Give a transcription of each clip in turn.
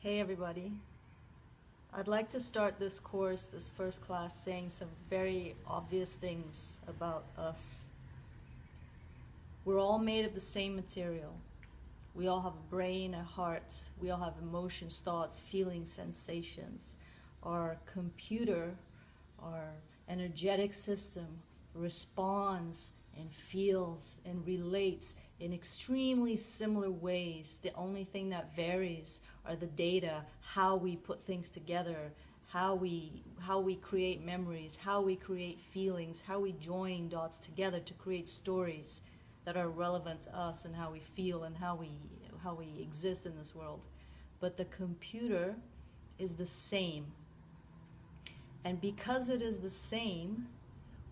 Hey everybody. I'd like to start this course, this first class, saying some very obvious things about us. We're all made of the same material. We all have a brain, a heart. We all have emotions, thoughts, feelings, sensations. Our computer, our energetic system responds and feels and relates in extremely similar ways. The only thing that varies are the data, how we put things together, how we create memories, how we create feelings, how we join dots together to create stories that are relevant to us and how we feel and how we exist in this world. But the computer is the same. And because it is the same,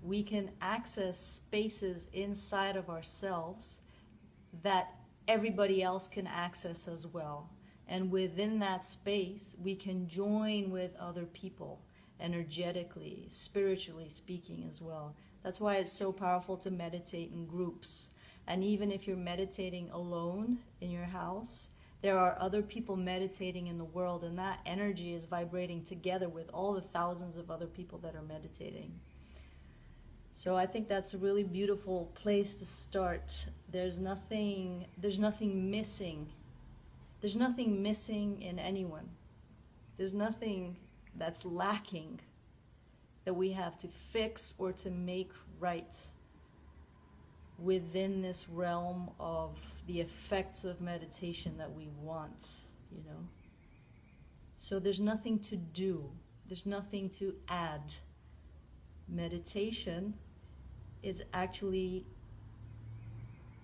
we can access spaces inside of ourselves that everybody else can access as well. And within that space, we can join with other people, energetically, spiritually speaking as well. That's why it's so powerful to meditate in groups. And even if you're meditating alone in your house, there are other people meditating in the world, and that energy is vibrating together with all the thousands of other people that are meditating. So I think that's a really beautiful place to start. There's nothing missing. There's nothing missing in anyone. There's nothing that's lacking that we have to fix or to make right within this realm of the effects of meditation that we want, you know. So there's nothing to do. There's nothing to add. Meditation is actually,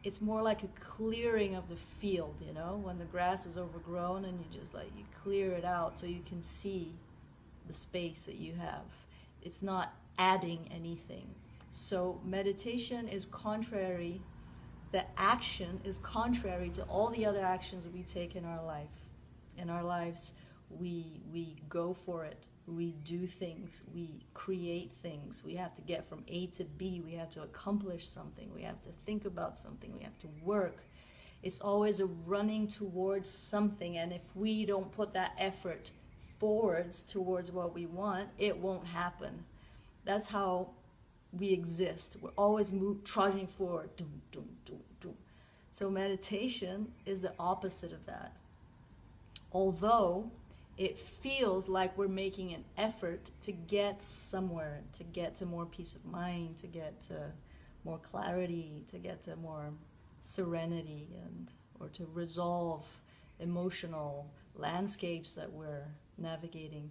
it's more like a clearing of the field, you know, when the grass is overgrown and you just you clear it out so you can see the space that you have. It's not adding anything. So meditation is contrary, the action is contrary to all the other actions we take in our life. In our lives, we go for it. We do things, we create things. We have to get from A to B. We have to accomplish something. We have to think about something. We have to work. It's always a running towards something. And if we don't put that effort forwards towards what we want, it won't happen. That's how we exist. We're always trudging forward. Doom, doom, doom, doom. So meditation is the opposite of that. Although it feels like we're making an effort to get somewhere, to get to more peace of mind, to get to more clarity, to get to more serenity, or to resolve emotional landscapes that we're navigating.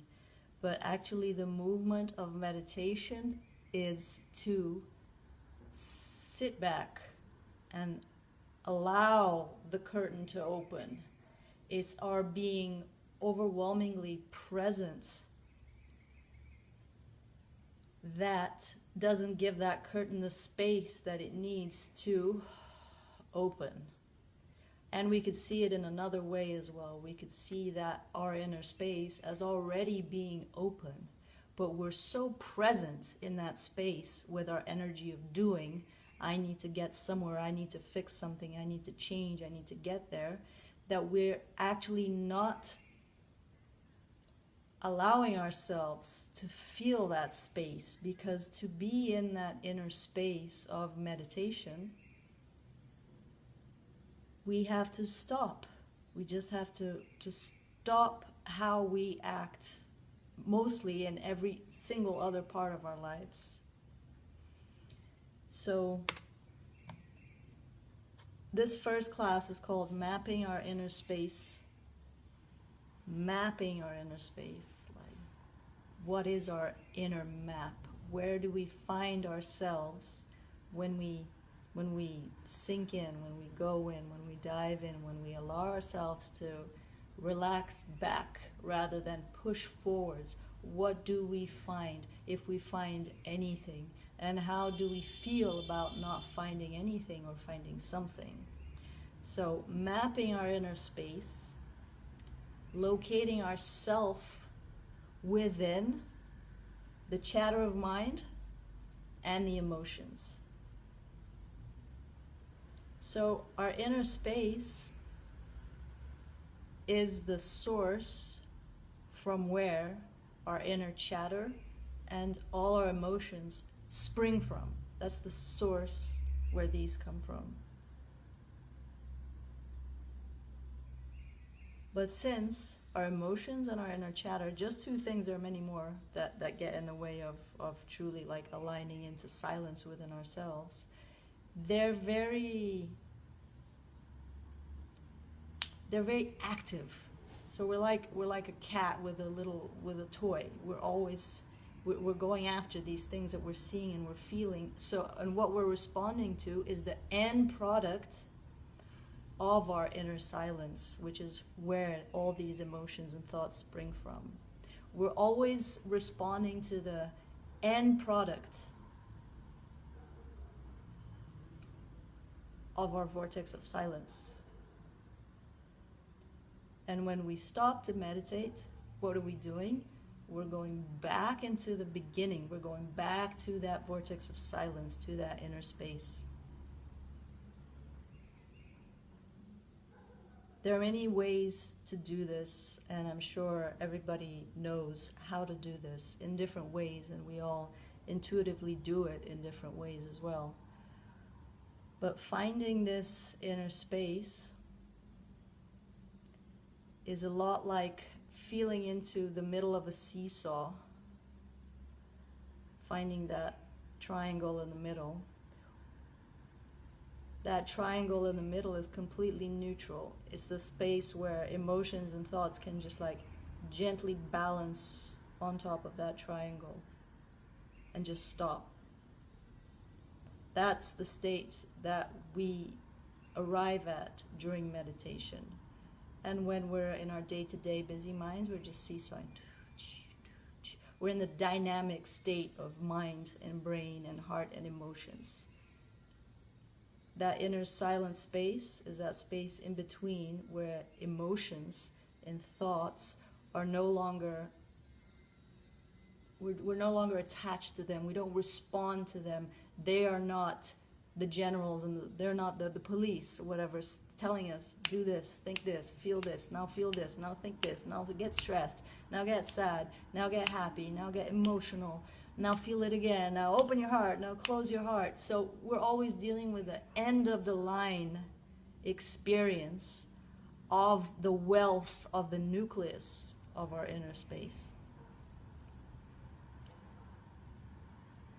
But actually the movement of meditation is to sit back and allow the curtain to open. It's our being overwhelmingly present that doesn't give that curtain the space that it needs to open. And we could see it in another way as well. We could see that our inner space as already being open, but we're so present in that space with our energy of doing. I need to get somewhere, I need to fix something, I need to change, I need to get there, that we're actually not allowing ourselves to feel that space, because to be in that inner space of meditation, we have to stop. We just have to stop how we act, mostly in every single other part of our lives. So this first class is called Mapping Our Inner Space. Mapping our inner space. Like, what is our inner map? Where do we find ourselves when we sink in, when we go in, when we dive in, when we allow ourselves to relax back rather than push forwards? What do we find, if we find anything? And how do we feel about not finding anything or finding something? So mapping our inner space, locating ourself within the chatter of mind and the emotions. So our inner space is the source from where our inner chatter and all our emotions spring from. That's the source where these come from. But since our emotions and our inner chatter, just two things, there are many more that get in the way of truly like aligning into silence within ourselves, they're very active. So we're like a cat with a toy. We're going after these things that we're seeing and we're feeling. So, and what we're responding to is the end product of our inner silence, which is where all these emotions and thoughts spring from. We're always responding to the end product of our vortex of silence. And when we stop to meditate, what are we doing? We're going back into the beginning. We're going back to that vortex of silence, to that inner space. There are many ways to do this, and I'm sure everybody knows how to do this in different ways, and we all intuitively do it in different ways as well. But finding this inner space is a lot like feeling into the middle of a seesaw, finding that triangle in the middle. That triangle in the middle is completely neutral. It's the space where emotions and thoughts can just like gently balance on top of that triangle and just stop. That's the state that we arrive at during meditation. And when we're in our day-to-day busy minds, we're just seesawing. We're in the dynamic state of mind and brain and heart and emotions. That inner silent space is that space in between where emotions and thoughts are no longer, we're no longer attached to them. We don't respond to them. They are not the generals and they're not the police or whatever telling us, do this, think this, feel this, now feel this, now think this, now get stressed, now get sad, now get happy, now get emotional, now feel it again, now open your heart, now close your heart. So we're always dealing with the end of the line experience of the wealth of the nucleus of our inner space.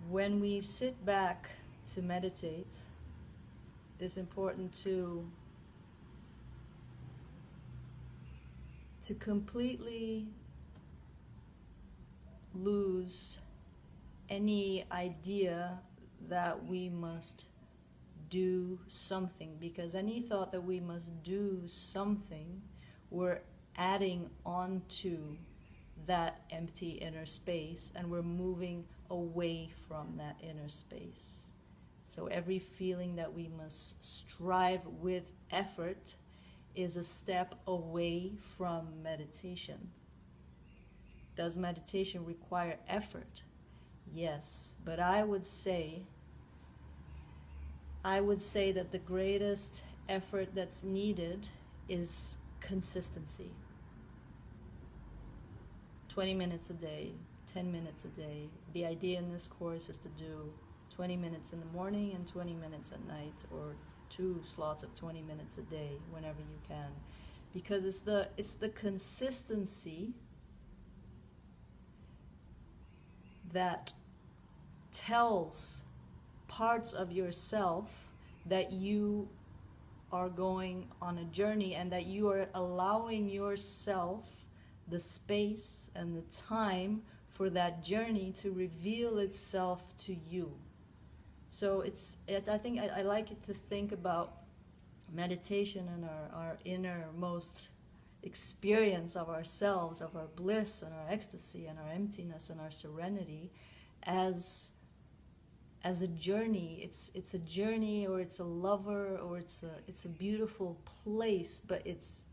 When we sit back to meditate, it's important to completely lose any idea that we must do something, because any thought that we must do something, we're adding on to that empty inner space and we're moving away from that inner space. So every feeling that we must strive with effort is a step away from meditation. Does meditation require effort? Yes, but I would say that the greatest effort that's needed is consistency. 20 minutes a day, 10 minutes a day. The idea in this course is to do 20 minutes in the morning and 20 minutes at night, or 2 slots of 20 minutes a day whenever you can, because it's the consistency that tells parts of yourself that you are going on a journey and that you are allowing yourself the space and the time for that journey to reveal itself to you. So I think I like it to think about meditation and our innermost experience of ourselves, of our bliss and our ecstasy and our emptiness and our serenity as a journey. It's a journey, or it's a lover, or it's a beautiful place, but it's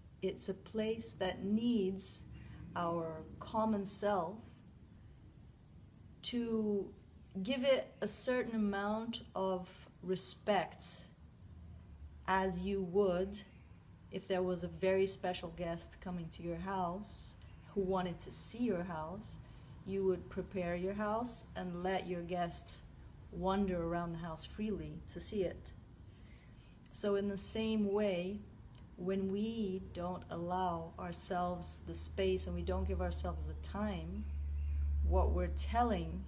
a place that needs our common self to give it a certain amount of respect as you would if there was a very special guest coming to your house who wanted to see your house, you would prepare your house and let your guest wander around the house freely to see it. So in the same way, when we don't allow ourselves the space and we don't give ourselves the time, what we're telling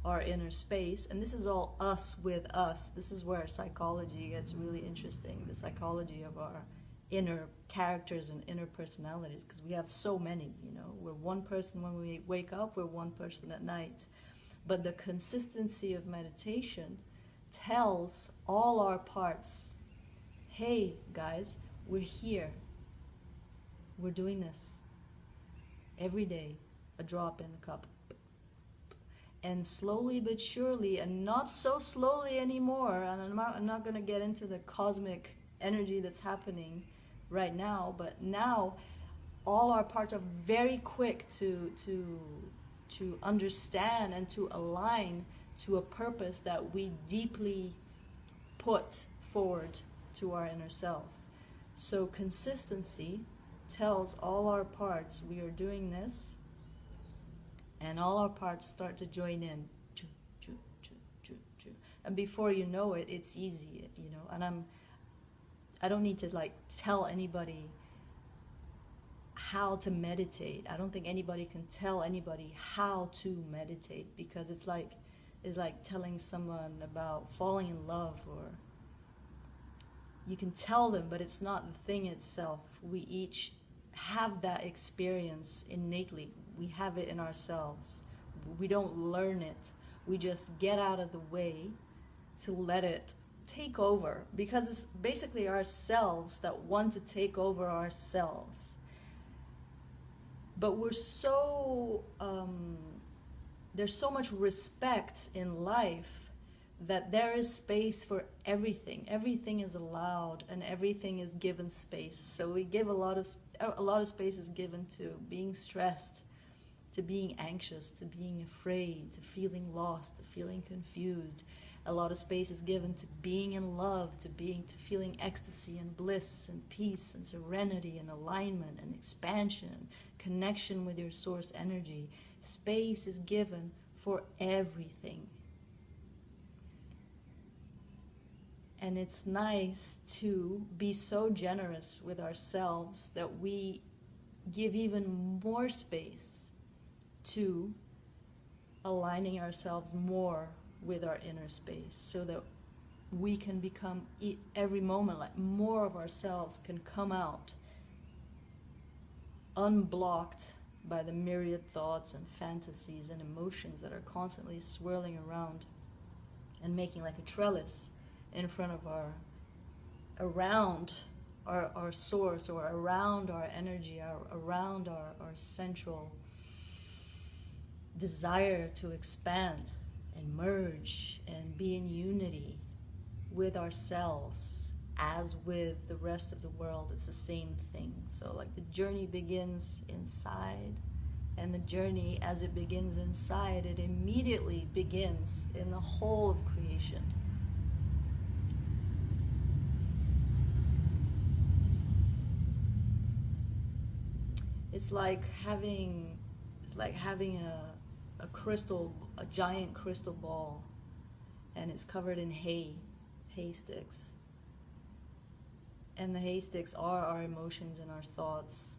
our inner space, and this is all us with us, this is where psychology gets really interesting, the psychology of our inner characters and inner personalities, because we have so many, you know, we're one person when we wake up, we're one person at night. But the consistency of meditation tells all our parts, hey guys, we're here, we're doing this every day, a drop in the cup. And slowly but surely, and not so slowly anymore, and I'm not going to get into the cosmic energy that's happening right now, but now all our parts are very quick to understand and to align to a purpose that we deeply put forward to our inner self. So consistency tells all our parts we are doing this, and all our parts start to join in. And before you know it, it's easy, you know. And I don't need to like tell anybody how to meditate. I don't think anybody can tell anybody how to meditate, because it's like telling someone about falling in love, or you can tell them, but it's not the thing itself. We each have that experience innately. We have it in ourselves. We don't learn it. We just get out of the way to let it take over, because it's basically ourselves that want to take over ourselves. But we're so, there's so much respect in life that there is space for everything. Everything is allowed and everything is given space. So we give a lot of space is given to being stressed, to being anxious, to being afraid, to feeling lost, to feeling confused. A lot of space is given to being in love, to feeling ecstasy and bliss and peace and serenity and alignment and expansion, connection with your source energy. Space is given for everything. And it's nice to be so generous with ourselves that we give even more space to aligning ourselves more with our inner space, so that we can become every moment, like more of ourselves can come out unblocked by the myriad thoughts and fantasies and emotions that are constantly swirling around and making like a trellis in front of around our source, or around our energy, around our central desire to expand and merge and be in unity with ourselves as with the rest of the world. It's the same thing. So like the journey begins inside, and the journey as it begins inside, it immediately begins in the whole of creation. It's like having a giant crystal ball, and it's covered in hay sticks. And the hay sticks are our emotions and our thoughts.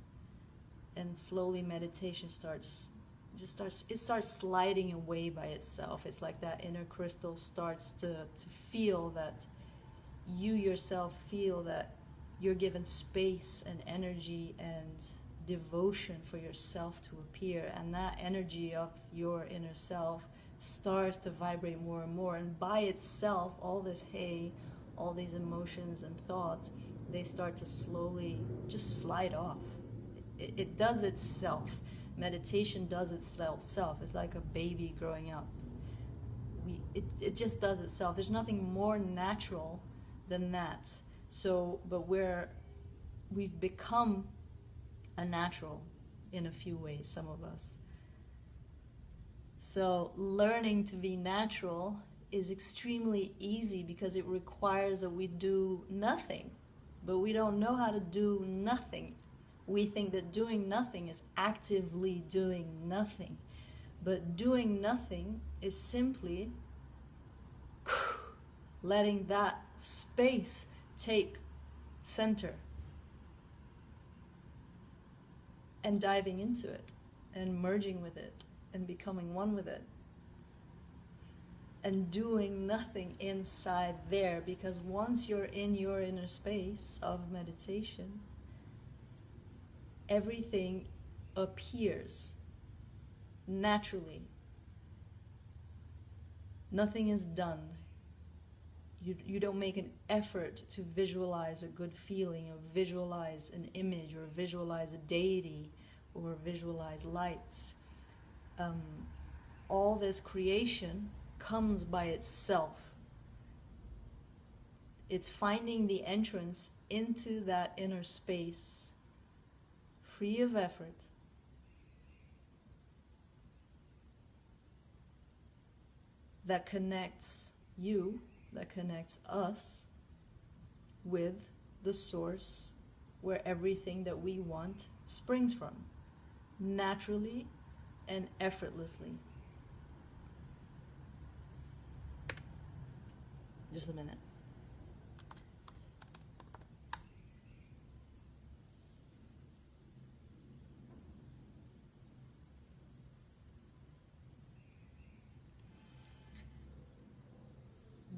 And slowly meditation starts sliding away by itself. It's like that inner crystal starts to feel that you yourself feel that you're given space and energy and devotion for yourself to appear, and that energy of your inner self starts to vibrate more and more, and by itself, all this hay, all these emotions and thoughts, they start to slowly just slide off. It does itself. Meditation does itself. It's like a baby growing up. It just does itself. There's nothing more natural than that. So, but we've become a natural in a few ways, some of us. So learning to be natural is extremely easy because it requires that we do nothing. but we don't know how to do nothing. We think that doing nothing is actively doing nothing. But doing nothing is simply letting that space take center and diving into it and merging with it and becoming one with it and doing nothing inside there, because once you're in your inner space of meditation, everything appears naturally. Nothing is done. You don't make an effort to visualize a good feeling, or visualize an image, or visualize a deity, or visualize lights. All this creation comes by itself. It's finding the entrance into that inner space, free of effort, that connects you, that connects us with the source where everything that we want springs from, naturally and effortlessly. Just a minute.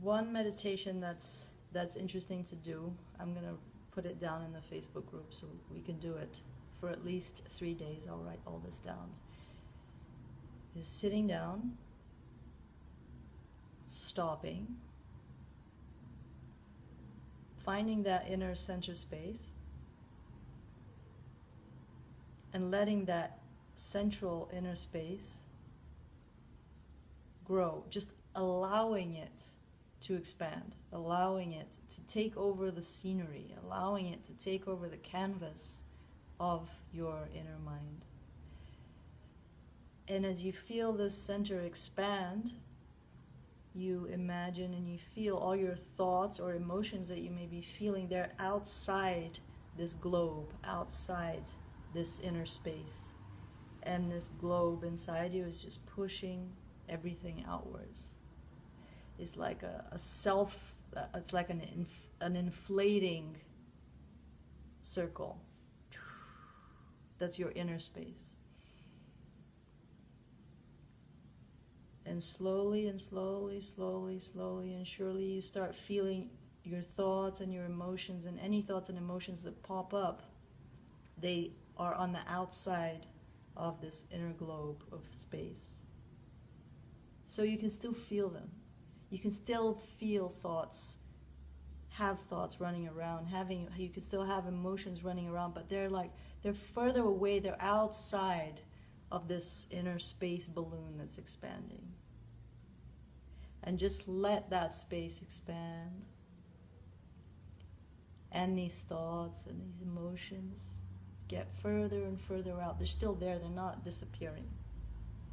One meditation that's interesting to do, I'm going to put it down in the Facebook group so we can do it for at least 3 days. I'll write all this down. Is sitting down, stopping, finding that inner center space, and letting that central inner space grow, just allowing it to expand, allowing it to take over the scenery, allowing it to take over the canvas of your inner mind. And as you feel this center expand, you imagine and you feel all your thoughts or emotions that you may be feeling, they're outside this globe, outside this inner space. And this globe inside you is just pushing everything outwards. It's like it's like an inflating circle. That's your inner space. And slowly and slowly, slowly, slowly and surely you start feeling your thoughts and your emotions, and any thoughts and emotions that pop up, they are on the outside of this inner globe of space. So you can still feel them. You can still feel thoughts, have thoughts running around, you can still have emotions running around, but they're further away, they're outside of this inner space balloon that's expanding. And just let that space expand. And these thoughts and these emotions get further and further out. They're still there, they're not disappearing.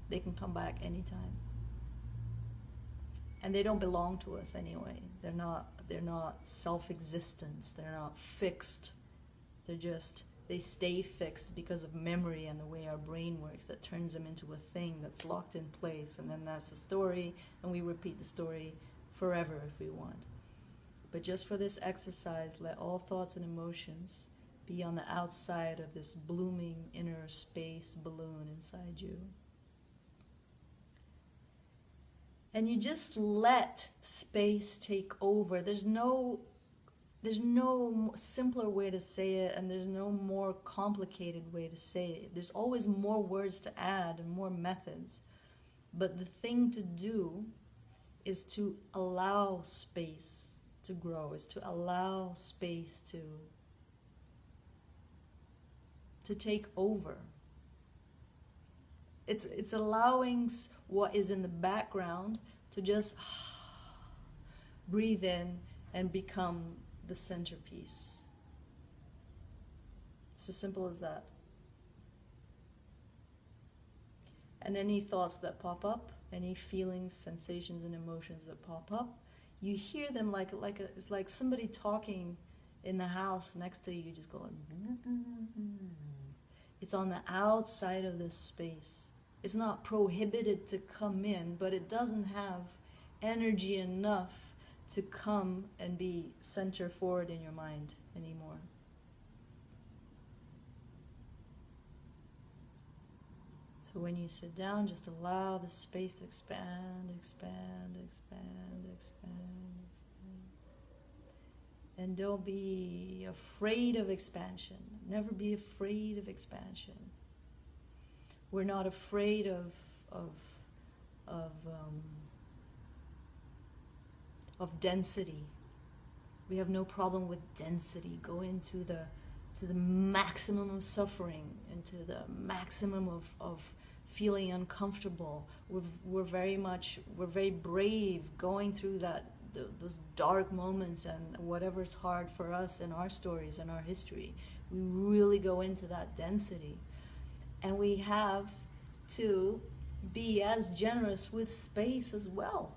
They can come back anytime. And they don't belong to us anyway. They're not self-existent. They're not fixed. They stay fixed because of memory and the way our brain works that turns them into a thing that's locked in place. And then that's the story, and we repeat the story forever if we want. But just for this exercise, let all thoughts and emotions be on the outside of this blooming inner space balloon inside you. And you just let space take over. There's no simpler way to say it, and there's no more complicated way to say it. There's always more words to add and more methods. But the thing to do is to allow space to grow, is to allow space to take over. It's allowing what is in the background to just breathe in and become the centerpiece. It's as simple as that. And any thoughts that pop up, any feelings, sensations, and emotions that pop up, you hear them it's like somebody talking in the house next to you, you just go. It's on the outside of this space. It's not prohibited to come in, but it doesn't have energy enough to come and be center forward in your mind anymore. So when you sit down, just allow the space to expand, expand, expand, expand, expand. And don't be afraid of expansion. Never be afraid of expansion. We're not afraid of density. We have no problem with density. Go into the maximum of suffering, into the maximum of feeling uncomfortable. We're very brave going through those dark moments and whatever's hard for us in our stories and our history. We really go into that density. And we have to be as generous with space as well.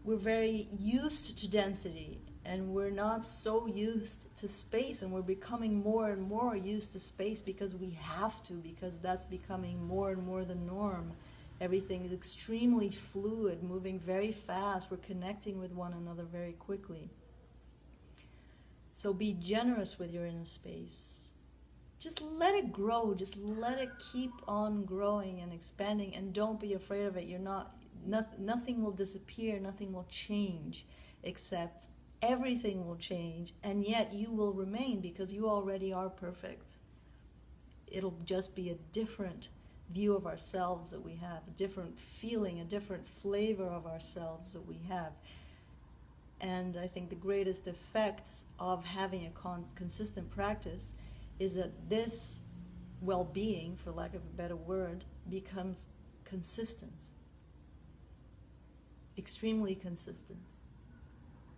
We're very used to density, and we're not so used to space, and we're becoming more and more used to space because we have to, because that's becoming more and more the norm. Everything is extremely fluid, moving very fast. We're connecting with one another very quickly. So be generous with your inner space. Just let it grow. Just let it keep on growing and expanding, and don't be afraid of it. Nothing will disappear, nothing will change, except everything will change, and yet you will remain because you already are perfect. It'll just be a different view of ourselves that we have, a different feeling, a different flavor of ourselves that we have. And I think the greatest effects of having a consistent practice is that this well-being, for lack of a better word, becomes consistent. Extremely consistent.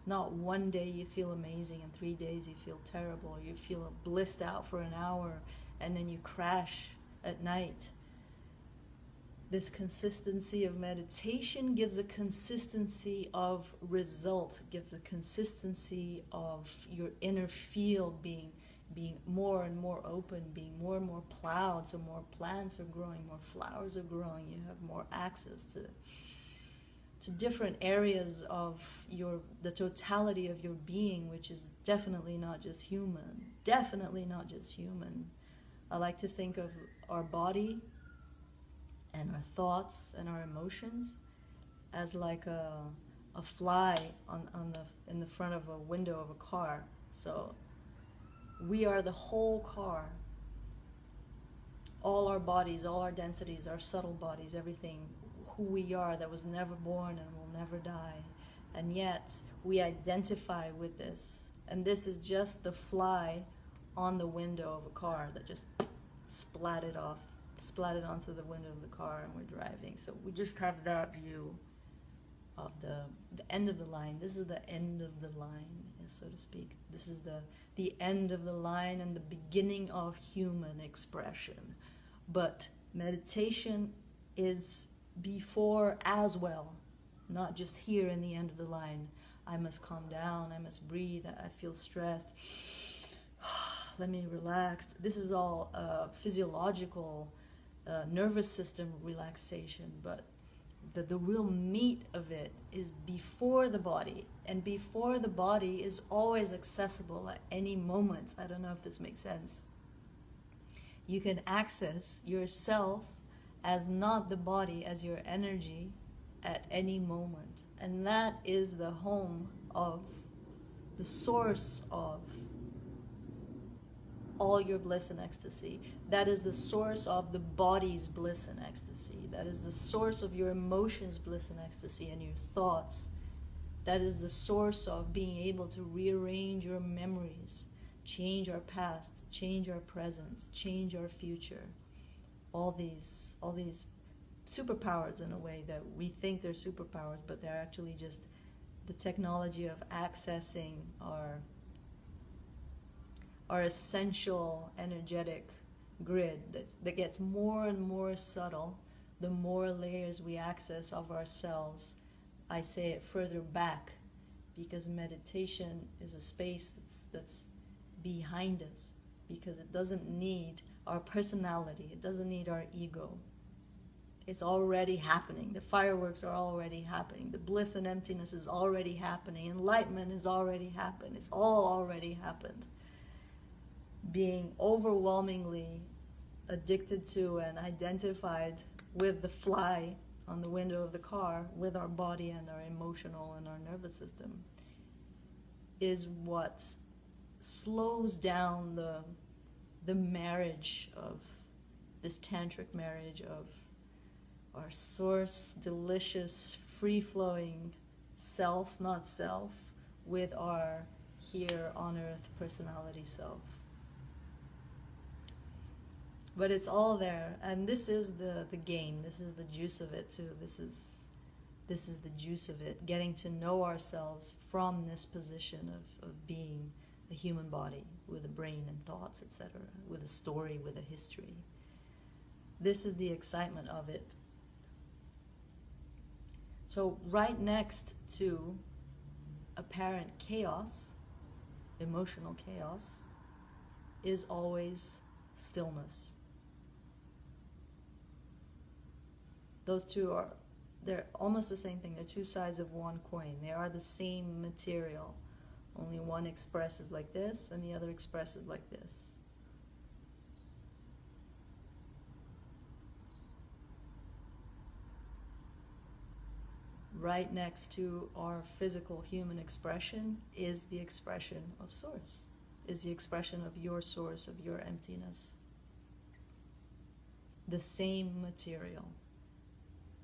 Not one day you feel amazing and 3 days you feel terrible, or you feel blissed out for an hour and then you crash at night. This consistency of meditation gives a consistency of result, gives a consistency of your inner field being more and more open, being more and more plowed, so more plants are growing, more flowers are growing, you have more access to different areas of the totality of your being, which is definitely not just human. Definitely not just human. I like to think of our body and our thoughts and our emotions as like a fly in the front of a window of a car. So we are the whole car. All our bodies, all our densities, our subtle bodies, everything, who we are, that was never born and will never die. And yet we identify with this. And this is just the fly on the window of a car that just splatted onto the window of the car, and we're driving. So we just have that view of the end of the line. This is the end of the line, so to speak. This is the end of the line and the beginning of human expression. But meditation is before as well, not just here in the end of the line. I must calm down, I must breathe, I feel stressed. Let me relax. This is all physiological nervous system relaxation, but the real meat of it is before the body, and before the body is always accessible at any moment. I don't know if this makes sense. You can access yourself as not the body, as your energy at any moment. And that is the home of, the source of all your bliss and ecstasy. That is the source of the body's bliss and ecstasy. That is the source of your emotions' bliss and ecstasy, and your thoughts. That is the source of being able to rearrange your memories, change our past, change our present, change our future. All these superpowers, in a way, that we think they're superpowers, but they're actually just the technology of accessing our essential energetic grid that gets more and more subtle the more layers we access of ourselves. I say it further back, because meditation is a space that's behind us, because it doesn't need our personality, it doesn't need our ego. It's already happening. The fireworks are already happening. The bliss and emptiness is already happening. Enlightenment has already happened. It's all already happened. Being overwhelmingly addicted to and identified with the fly on the window of the car, with our body and our emotional and our nervous system, is what slows down the marriage of this tantric marriage of our source, delicious, free-flowing self, not self, with our here on earth personality self. But it's all there, and this is the game. This is the juice of it too. This is the juice of it, getting to know ourselves from this position of being a human body with a brain and thoughts, etc., with a story, with a history. This is the excitement of it. So right next to apparent chaos, emotional chaos, is always stillness. Those two they're almost the same thing. They're two sides of one coin. They are the same material. Only one expresses like this and the other expresses like this. Right next to our physical human expression is the expression of source, is the expression of your source, of your emptiness. The same material.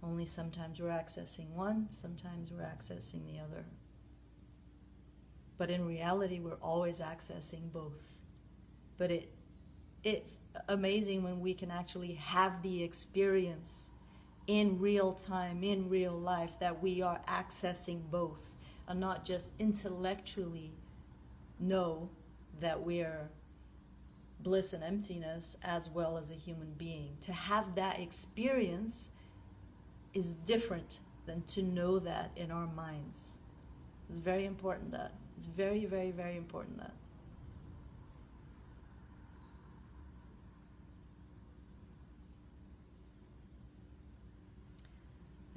Only sometimes we're accessing one, sometimes we're accessing the other. But in reality, we're always accessing both. But it's amazing when we can actually have the experience in real time, in real life, that we are accessing both, and not just intellectually know that we're bliss and emptiness as well as a human being. To have that experience is different than to know that in our minds. It's very important that. It's very, very, very important that.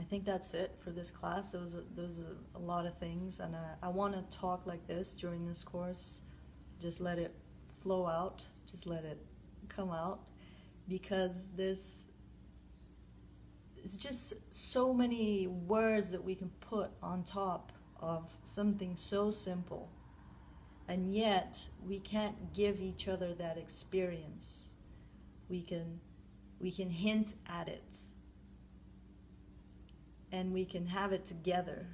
I think that's it for this class. There was a lot of things, and I want to talk like this during this course. Just let it flow out. Just let it come out, because it's just so many words that we can put on top of something so simple, and yet we can't give each other that experience. We can hint at it, and we can have it together,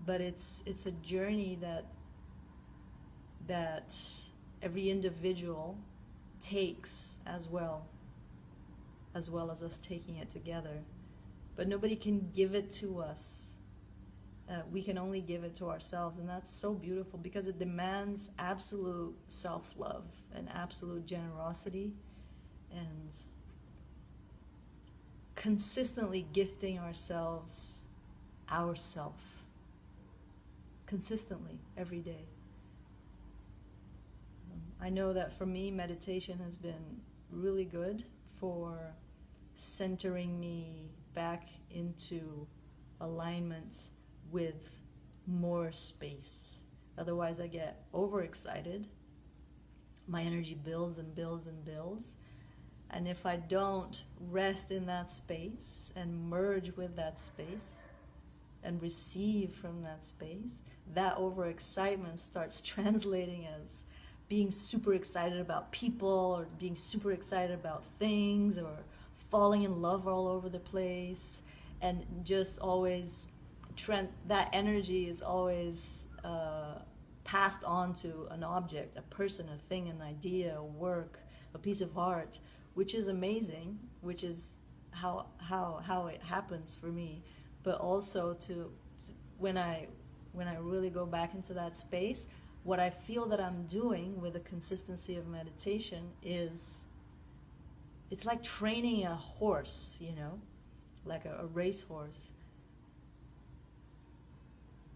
but it's a journey that every individual takes as well as us taking it together. But nobody can give it to us. We can only give it to ourselves, and that's so beautiful, because it demands absolute self-love and absolute generosity, and consistently gifting ourselves ourself, consistently, every day. I know that for me, meditation has been really good for centering me back into alignment with more space. Otherwise, I get overexcited. My energy builds and builds and builds. And if I don't rest in that space and merge with that space and receive from that space, that overexcitement starts translating as being super excited about people, or being super excited about things, or falling in love all over the place, and just always that energy is always passed on to an object, a person, a thing, an idea, a work, a piece of art, which is amazing, which is how it happens for me. But also to when I really go back into that space, what I feel that I'm doing with the consistency of meditation is, it's like training a horse, like a racehorse.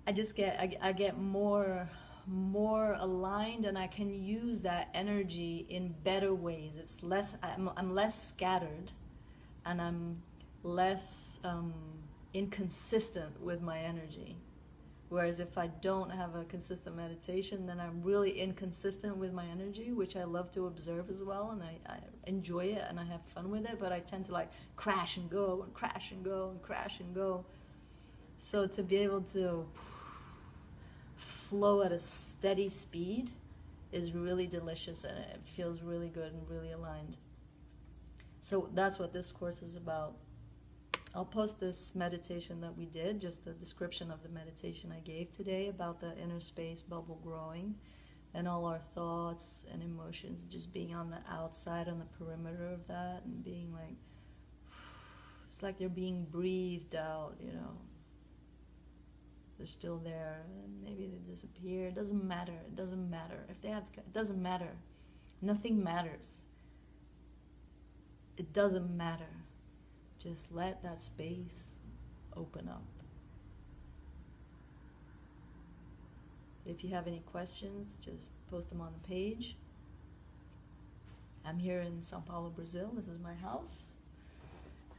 I get more aligned, and I can use that energy in better ways. It's less, I'm less scattered, and I'm less inconsistent with my energy. Whereas if I don't have a consistent meditation, then I'm really inconsistent with my energy, which I love to observe as well, and I enjoy it and I have fun with it, but I tend to like crash and go and crash and go and crash and go. So to be able to flow at a steady speed is really delicious, and it feels really good and really aligned. So that's what this course is about. I'll post this meditation that we did, just the description of the meditation I gave today about the inner space bubble growing and all our thoughts and emotions just being on the outside, on the perimeter of that, and being like, it's like they're being breathed out, you know. They're still there, and maybe they disappear. It doesn't matter. It doesn't matter. If they have to, it doesn't matter. Nothing matters. It doesn't matter. Just let that space open up. If you have any questions, just post them on the page. I'm here in Sao Paulo, Brazil. This is my house.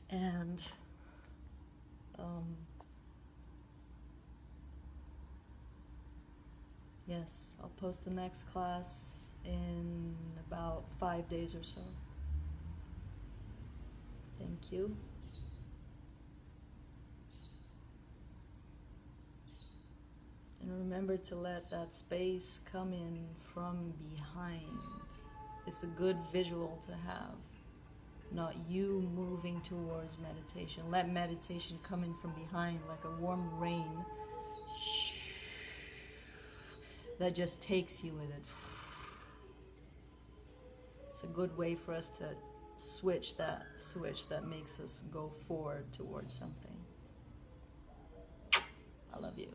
And yes, I'll post the next class in about 5 days or so. Thank you. And remember to let that space come in from behind. It's a good visual to have, not you moving towards meditation. Let meditation come in from behind like a warm rain that just takes you with it. It's a good way for us to switch that switch that makes us go forward towards something. I love you.